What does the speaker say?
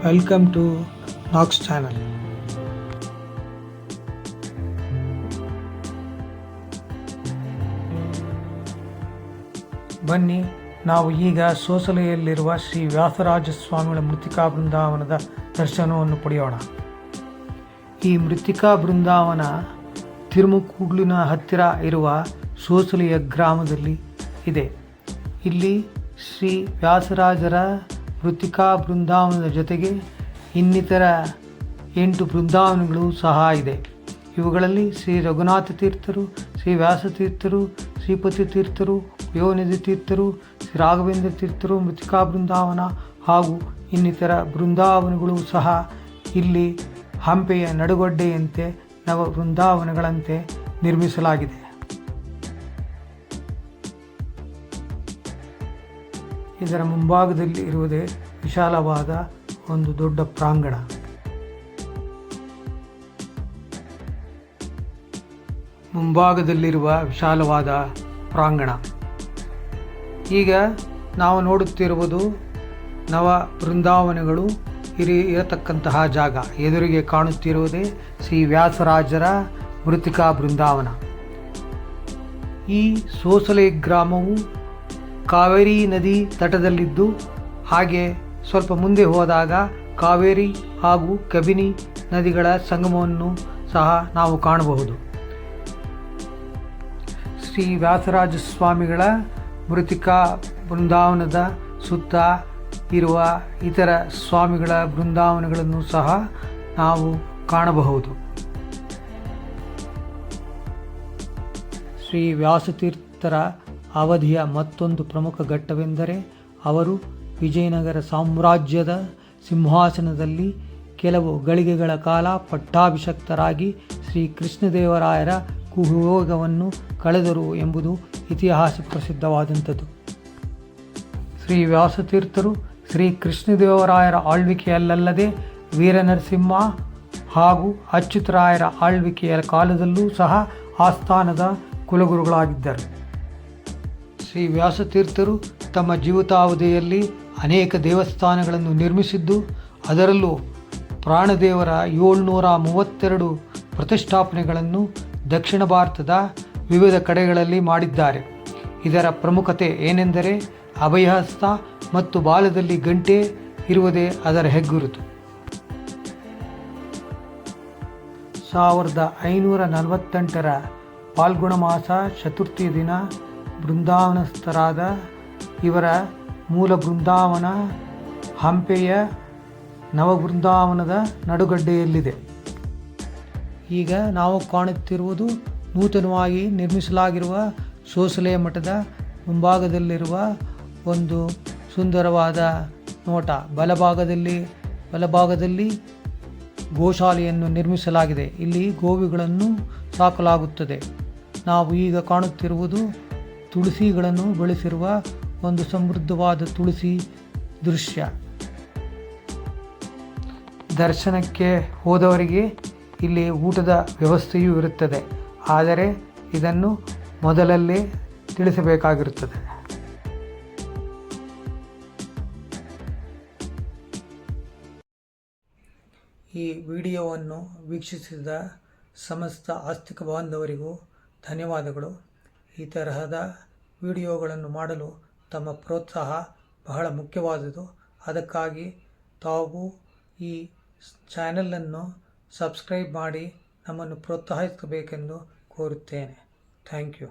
Welcome to Knox channel. ಬನ್ನಿ, ನಾವು ಈಗ ಸೋಸಲೆಯಲ್ಲಿರುವ ಶ್ರೀ ವ್ಯಾಸರಾಜ ಸ್ವಾಮಿಗಳ ಮೃತ್ತಿಕಾ ಬೃಂದಾವನದ ದರ್ಶನವನ್ನು ಪಡೆಯೋಣ. ಈ ಮೃತ್ತಿಕಾ ಬೃಂದಾವನ ತಿರುಮಕೂಡ್ಲಿನ ಹತ್ತಿರ ಇರುವ ಸೋಸಲೆಯ ಗ್ರಾಮದಲ್ಲಿ ಇದೆ. ಇಲ್ಲಿ ಶ್ರೀ ವ್ಯಾಸರಾಜರ ಮೃತ್ತಿಕಾ ಬೃಂದಾವನದ ಜೊತೆಗೆ ಇನ್ನಿತರ 8 ಬೃಂದಾವನಗಳು ಸಹ ಇದೆ. ಇವುಗಳಲ್ಲಿ ಶ್ರೀ ರಘುನಾಥ ತೀರ್ಥರು, ಶ್ರೀ ವ್ಯಾಸತೀರ್ಥರು, ಶ್ರೀಪತಿ ತೀರ್ಥರು, ಯೋನಿಧಿ ತೀರ್ಥರು, ಶ್ರೀ ರಾಘವೇಂದ್ರ ತೀರ್ಥರು ಮೃತ್ತಿಕಾ ಬೃಂದಾವನ ಹಾಗೂ ಇನ್ನಿತರ ಬೃಂದಾವನಗಳು ಸಹ ಇಲ್ಲಿ ಹಂಪೆಯ ನಡುಗಡ್ಡೆಯಂತೆ ನವ ಬೃಂದಾವನಗಳಂತೆ ನಿರ್ಮಿಸಲಾಗಿದೆ. ಇದರ ಮುಂಭಾಗದಲ್ಲಿ ಇರುವುದೇ ವಿಶಾಲವಾದ ಒಂದು ದೊಡ್ಡ ಪ್ರಾಂಗಣ. ಮುಂಭಾಗದಲ್ಲಿರುವ ವಿಶಾಲವಾದ ಪ್ರಾಂಗಣ. ಈಗ ನಾವು ನೋಡುತ್ತಿರುವುದು ನವ ಬೃಂದಾವನಗಳು ಇರತಕ್ಕಂತಹ ಜಾಗ. ಎದುರಿಗೆ ಕಾಣುತ್ತಿರುವುದೇ ಶ್ರೀ ವ್ಯಾಸರಾಜರ ಮೃತ್ತಿಕಾ ಬೃಂದಾವನ. ಈ ಸೋಸಲೆ ಗ್ರಾಮವು ಕಾವೇರಿ ನದಿ ತಟದಲ್ಲಿದ್ದು, ಹಾಗೆ ಸ್ವಲ್ಪ ಮುಂದೆ ಹೋದಾಗ ಕಾವೇರಿ ಹಾಗೂ ಕಬಿನಿ ನದಿಗಳ ಸಂಗಮವನ್ನು ಸಹ ನಾವು ಕಾಣಬಹುದು. ಶ್ರೀ ವ್ಯಾಸರಾಜ ಸ್ವಾಮಿಗಳ ಮೃತ್ತಿಕಾ ಬೃಂದಾವನದ ಸುತ್ತ ಇರುವ ಇತರ ಸ್ವಾಮಿಗಳ ಬೃಂದಾವನಗಳನ್ನು ಸಹ ನಾವು ಕಾಣಬಹುದು. ಶ್ರೀ ವ್ಯಾಸತೀರ್ಥರ ಅವಧಿಯ ಮತ್ತೊಂದು ಪ್ರಮುಖ ಘಟ್ಟವೆಂದರೆ ಅವರು ವಿಜಯನಗರ ಸಾಮ್ರಾಜ್ಯದ ಸಿಂಹಾಸನದಲ್ಲಿ ಕೆಲವು ಗಳಿಗೆಗಳ ಕಾಲ ಪಟ್ಟಾಭಿಷಕ್ತರಾಗಿ ಶ್ರೀ ಕೃಷ್ಣದೇವರಾಯರ ಕುಯೋಗವನ್ನು ಕಳೆದರು ಎಂಬುದು ಇತಿಹಾಸ ಪ್ರಸಿದ್ಧವಾದಂಥದ್ದು. ಶ್ರೀ ವ್ಯಾಸತೀರ್ಥರು ಶ್ರೀ ಕೃಷ್ಣದೇವರಾಯರ ಆಳ್ವಿಕೆಯಲ್ಲದೆ ವೀರನರಸಿಂಹ ಹಾಗೂ ಅಚ್ಯುತರಾಯರ ಆಳ್ವಿಕೆಯ ಕಾಲದಲ್ಲೂ ಸಹ ಆಸ್ಥಾನದ ಕುಲಗುರುಗಳಾಗಿದ್ದರು. ಶ್ರೀ ವ್ಯಾಸತೀರ್ಥರು ತಮ್ಮ ಜೀವಿತಾವಧಿಯಲ್ಲಿ ಅನೇಕ ದೇವಸ್ಥಾನಗಳನ್ನು ನಿರ್ಮಿಸಿದ್ದು, ಅದರಲ್ಲೂ ಪ್ರಾಣದೇವರ 732 ಪ್ರತಿಷ್ಠಾಪನೆಗಳನ್ನು ದಕ್ಷಿಣ ಭಾರತದ ವಿವಿಧ ಕಡೆಗಳಲ್ಲಿ ಮಾಡಿದ್ದಾರೆ. ಇದರ ಪ್ರಮುಖತೆ ಏನೆಂದರೆ ಅಭಯಹಸ್ತ ಮತ್ತು ಬಾಲದಲ್ಲಿ ಗಂಟೆ ಇರುವುದೇ ಅದರ ಹೆಗ್ಗುರುತು. 1548 ಫಾಲ್ಗುಣ ಮಾಸ ಚತುರ್ಥಿ ದಿನ ಬೃಂದಾವನಸ್ಥರಾದ ಇವರ ಮೂಲ ಬೃಂದಾವನ ಹಂಪೆಯ ನವಬೃಂದಾವನದ ನಡುಗಡ್ಡೆಯಲ್ಲಿದೆ. ಈಗ ನಾವು ಕಾಣುತ್ತಿರುವುದು ನೂತನವಾಗಿ ನಿರ್ಮಿಸಲಾಗಿರುವ ಸೋಸಲೆ ಮಠದ ಮುಂಭಾಗದಲ್ಲಿರುವ ಒಂದು ಸುಂದರವಾದ ನೋಟ. ಬಲಭಾಗದಲ್ಲಿ ಗೋಶಾಲೆಯನ್ನು ನಿರ್ಮಿಸಲಾಗಿದೆ. ಇಲ್ಲಿ ಗೋವುಗಳನ್ನು ಸಾಕಲಾಗುತ್ತದೆ. ನಾವು ಈಗ ಕಾಣುತ್ತಿರುವುದು ತುಳಸಿಗಳನ್ನು ಬೆಳೆಸಿರುವ ಒಂದು ಸಮೃದ್ಧವಾದ ತುಳಸಿ ದೃಶ್ಯ. ದರ್ಶನಕ್ಕೆ ಹೋದವರಿಗೆ ಇಲ್ಲಿ ಊಟದ ವ್ಯವಸ್ಥೆಯೂ ಇರುತ್ತದೆ, ಆದರೆ ಇದನ್ನು ಮೊದಲಲ್ಲೇ ತಿಳಿಸಬೇಕಾಗಿರುತ್ತದೆ. ಈ ವಿಡಿಯೋವನ್ನು ವೀಕ್ಷಿಸಿದ ಸಮಸ್ತ ಆಸ್ತಿಕ ಬಾಂಧವರಿಗೂ ಧನ್ಯವಾದಗಳು. ಈ ತರಹದ ವಿಡಿಯೋಗಳನ್ನು ಮಾಡಲು ತಮ್ಮ ಪ್ರೋತ್ಸಾಹ ಬಹಳ ಮುಖ್ಯವಾದುದು. ಅದಕ್ಕಾಗಿ ತಾವು ಈ ಚಾನಲನ್ನು ಸಬ್ಸ್ಕ್ರೈಬ್ ಮಾಡಿ ನಮ್ಮನ್ನು ಪ್ರೋತ್ಸಾಹಿಸಬೇಕೆಂದು ಕೋರುತ್ತೇನೆ. Thank you.